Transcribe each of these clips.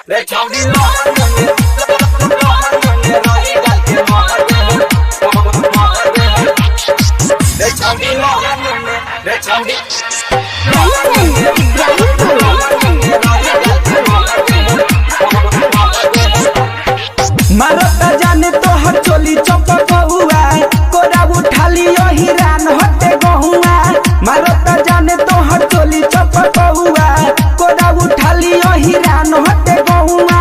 रे छौड़ी लोहंगे लोहंगे रही डाल के महदे रे छौड़ी लोहंगे रे छौड़ी मारता जाने तो हर चोली चपक हुआ कोरा उठा लियो हिरान हटे गहुआ। मारता जाने तो हर चोली चपक हुआ कोरा उठा लियो हिरान हटे गहुआ।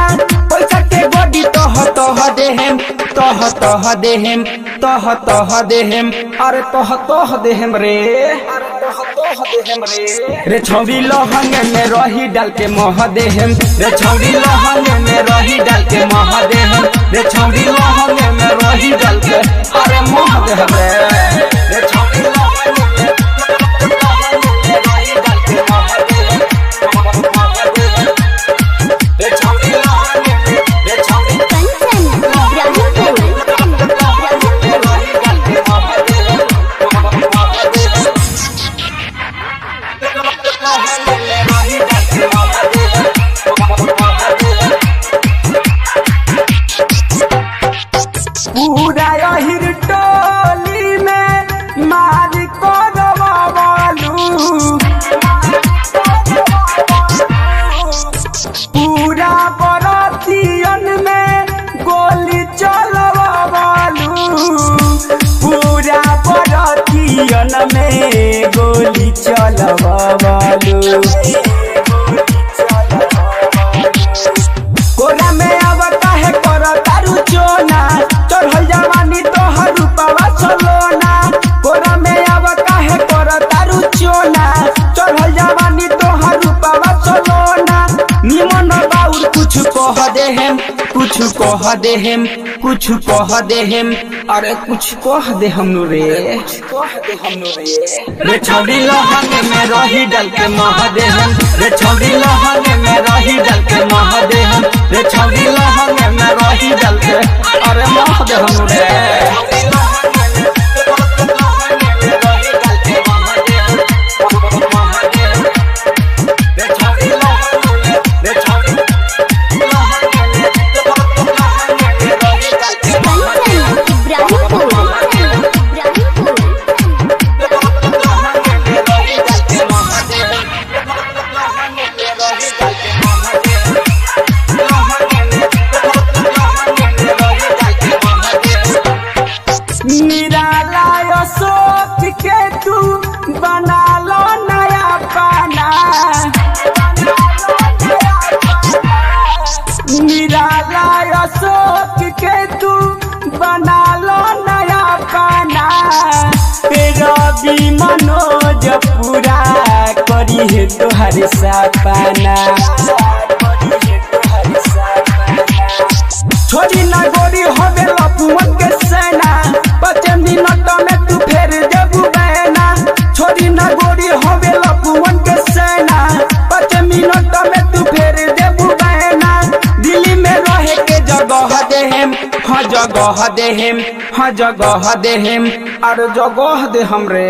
पैसा के गोडी तह देहेम तह देहेम तह देहेम अरे तह देहेम रे रे छौड़ी लोहंगे में रही डाल के मह देहेम रे छौड़ी लोहंगे में रही डाल के मह देहेम रे छौड़ी लोहंगे में रही डाल के अरे मह देहेम रे छौड़ी लोहंगे में रही डाल के मह देहेम रे छौड़ी लोहंगे रे छौड़ी पूरा यही टोली में मार करवालू पूरा बरातियन में गोली चलवालू पूरा बरातियन में गोली चलवालू। कोरा में अब काहे कर तारू चोना चढ़ल जवानी तोहर रूपवा चलोना। कोरा में अब काहे कर तारू चोना चढ़ल जवानी तोहर रूपवा चलोना। निमन बाउर कुछ कह देहेम कुछ कह देहेम कुछ कह देहेम अरे कुछ कह दे हम रे रे छौड़ी लोहंगे में रही डाल के मह देहेम रे छौड़ी लोहंगे में रही डाल के मह देहेम रे छौड़ी लोहंगे में रही डाल के अरे मह दे हम रे निराला सोच के तू बना लो नया पाना। निराला सोच के तू बना लो नया पाना। रवि मनोज पूरा करी है तोहर सपना। छोड़ी ना गोरी होवे लपुअन के सेना 5 मिनट में तू फेर देबू बहना। छोड़ी ना गोरी होवे लपुअन के सेना 5 मिनट में तू फेर देबू बहना। दिल्ली में रहे के जगह देहेम हाँ जगह देहेम हाँ जगह देहेम अरे जगह दे हम रे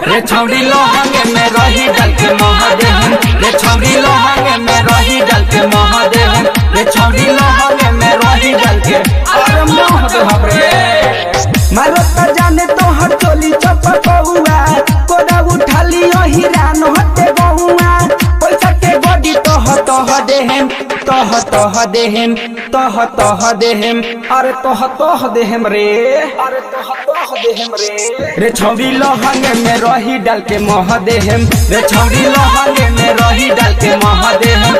रे छौड़ी लोहंगे में रही डाल के मह देहेम रे छौड़ी लोहंगे में रही डाल के मह देहेम रे छौड़ी लोहंगे में रही डाल के अरे मह दे हम रे। मारता जाने तो हर चोली चपक हुआ कोरा उठा लियो हिरान हटे गहुआ। पैसा के गोडी तह देहेम तह देहेम अरे तह देहेम रे रे छौड़ी लोहंगे में रही डाल के मह देहेम रे छौड़ी लोहंगे में रही डाल के मह देहेम